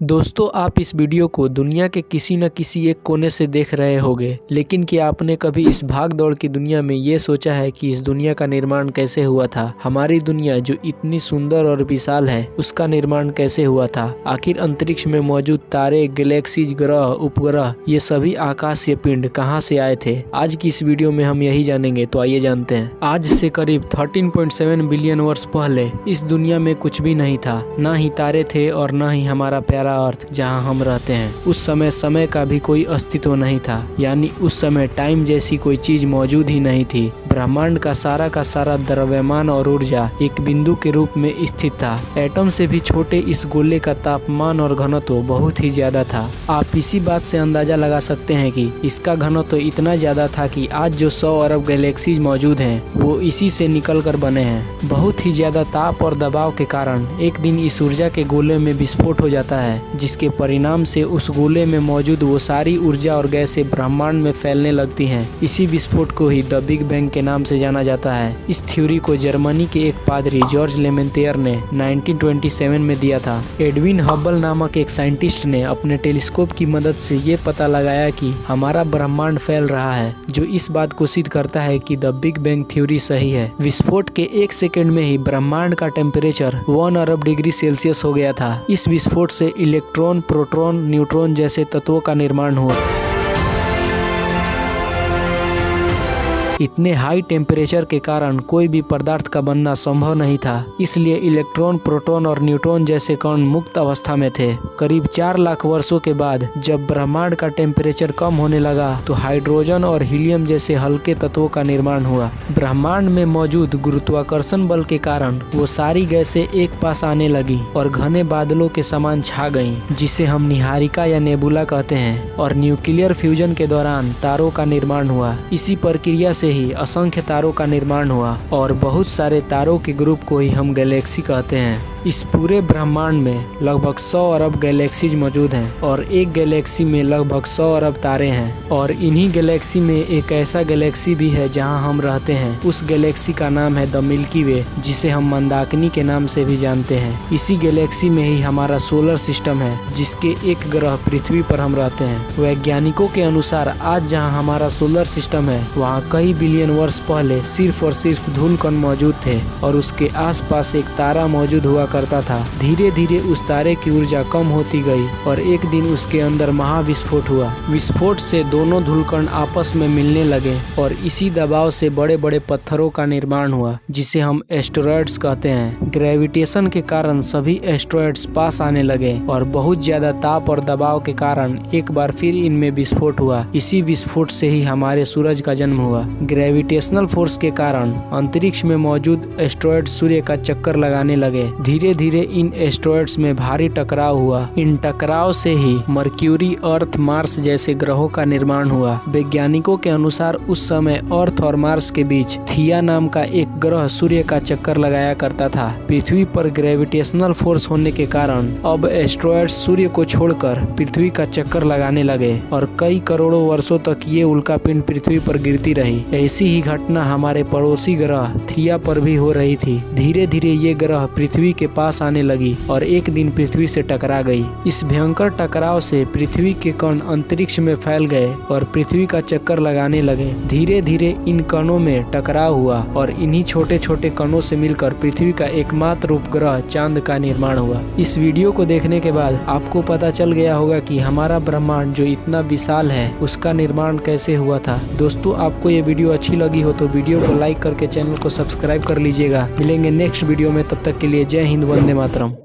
दोस्तों, आप इस वीडियो को दुनिया के किसी न किसी एक कोने से देख रहे होंगे, लेकिन क्या आपने कभी इस भाग दौड़ की दुनिया में ये सोचा है कि इस दुनिया का निर्माण कैसे हुआ था? हमारी दुनिया जो इतनी सुंदर और विशाल है, उसका निर्माण कैसे हुआ था? आखिर अंतरिक्ष में मौजूद तारे, गैलेक्सीज, ग्रह, उपग्रह, ये सभी आकाशीय पिंड कहाँ से आए थे? आज की इस वीडियो में हम यही जानेंगे, तो आइए जानते हैं। आज से करीब 13.7 बिलियन वर्ष पहले इस दुनिया में कुछ भी नहीं था। न ही तारे थे और न ही हमारा प्यारा अर्थ जहां हम रहते हैं। उस समय का भी कोई अस्तित्व नहीं था, यानी उस समय टाइम जैसी कोई चीज मौजूद ही नहीं थी। ब्रह्मांड का सारा द्रव्यमान और ऊर्जा एक बिंदु के रूप में स्थित था। एटम से भी छोटे इस गोले का तापमान और घनत्व बहुत ही ज्यादा था। आप इसी बात से अंदाजा लगा सकते हैं कि इसका घनत्व इतना ज्यादा था कि आज जो 100 अरब गैलेक्सीज मौजूद हैं, वो इसी से निकल कर बने हैं। बहुत ही ज्यादा ताप और दबाव के कारण एक दिन इस ऊर्जा के गोले में विस्फोट हो जाता है, जिसके परिणाम से उस गोले में मौजूद वो सारी ऊर्जा और गैसें ब्रह्मांड में फैलने लगती हैं। इसी विस्फोट को ही द बिग बैंग के नाम से जाना जाता है। इस थ्योरी को जर्मनी के एक पादरी जॉर्ज लेमेंतेयर ने 1927 में दिया था। एडविन हबल नामक एक साइंटिस्ट ने अपने टेलीस्कोप की मदद से ये पता लगाया कि हमारा ब्रह्मांड फैल रहा है, जो इस बात को सिद्ध करता है कि द बिग बैंग थ्योरी सही है। विस्फोट के 1 सेकंड में ही ब्रह्मांड का टेम्परेचर 1 अरब डिग्री सेल्सियस हो गया था। इस विस्फोट से इलेक्ट्रॉन, प्रोटॉन, न्यूट्रॉन जैसे तत्वों का निर्माण हुआ। इतने हाई टेम्परेचर के कारण कोई भी पदार्थ का बनना संभव नहीं था, इसलिए इलेक्ट्रॉन, प्रोटॉन और न्यूट्रॉन जैसे कण मुक्त अवस्था में थे। करीब 4 लाख वर्षों के बाद जब ब्रह्मांड का टेम्परेचर कम होने लगा, तो हाइड्रोजन और हीलियम जैसे हल्के तत्वों का निर्माण हुआ। ब्रह्मांड में मौजूद गुरुत्वाकर्षण बल के कारण वो सारी गैसें एक पास आने लगी और घने बादलों के समान छा गईं, जिसे हम निहारिका या नेबुला कहते हैं। और न्यूक्लियर फ्यूजन के दौरान तारों का निर्माण हुआ। इसी प्रक्रिया से ही असंख्य तारों का निर्माण हुआ और बहुत सारे तारों के ग्रुप को ही हम गैलेक्सी कहते हैं। इस पूरे ब्रह्मांड में लगभग 100 अरब गैलेक्सीज मौजूद हैं और एक गैलेक्सी में लगभग 100 अरब तारे हैं। और इन्हीं गैलेक्सी में एक ऐसा गैलेक्सी भी है जहां हम रहते हैं। उस गैलेक्सी का नाम है द मिल्की वे, जिसे हम मंदाकिनी के नाम से भी जानते हैं। इसी गैलेक्सी में ही हमारा सोलर सिस्टम है, जिसके एक ग्रह पृथ्वी पर हम रहते हैं। वैज्ञानिकों के अनुसार आज जहाँ हमारा सोलर सिस्टम है, वहाँ कई बिलियन वर्ष पहले सिर्फ और सिर्फ धूल कण मौजूद थे और उसके आसपास एक तारा मौजूद हुआ करता था। धीरे धीरे उस तारे की ऊर्जा कम होती गई और एक दिन उसके अंदर महाविस्फोट हुआ। विस्फोट से दोनों धूलकण आपस में मिलने लगे और इसी दबाव से बड़े बड़े पत्थरों का निर्माण हुआ, जिसे हम एस्टेरॉयड्स कहते हैं। ग्रेविटेशन के कारण सभी एस्टेरॉयड्स पास आने लगे और बहुत ज्यादा ताप और दबाव के कारण एक बार फिर इनमें विस्फोट हुआ। इसी विस्फोट से ही हमारे सूरज का जन्म हुआ। ग्रेविटेशनल फोर्स के कारण अंतरिक्ष में मौजूद एस्टेरॉयड सूर्य का चक्कर लगाने लगे। धीरे धीरे इन एस्टेरॉयड्स में भारी टकराव हुआ। इन टकराव से ही मर्क्यूरी, अर्थ, मार्स जैसे ग्रहों का निर्माण हुआ। वैज्ञानिकों के अनुसार उस समय अर्थ और मार्स के बीच थिया नाम का एक ग्रह सूर्य का चक्कर लगाया करता था। पृथ्वी पर ग्रेविटेशनल फोर्स होने के कारण अब एस्टेरॉयड्स सूर्य को छोड़कर पृथ्वी का चक्कर लगाने लगे और कई करोड़ों वर्षों तक ये उल्कापिंड पृथ्वी पर गिरती रही। ऐसी ही घटना हमारे पड़ोसी ग्रह थिया पर भी हो रही थी। धीरे धीरे ये ग्रह पृथ्वी के पास आने लगी और एक दिन पृथ्वी से टकरा गई। इस भयंकर टकराव से पृथ्वी के कण अंतरिक्ष में फैल गए और पृथ्वी का चक्कर लगाने लगे। धीरे धीरे इन कणों में टकराव हुआ और इन्हीं छोटे छोटे कणों से मिलकर पृथ्वी का एकमात्र उपग्रह चांद का निर्माण हुआ। इस वीडियो को देखने के बाद आपको पता चल गया होगा कि हमारा ब्रह्मांड जो इतना विशाल है, उसका निर्माण कैसे हुआ था। दोस्तों, आपको ये वीडियो अच्छी लगी हो तो वीडियो को लाइक करके चैनल को सब्सक्राइब कर लीजिएगा। मिलेंगे नेक्स्ट वीडियो में, तब तक के लिए जय हिंद, वंदे मातरम।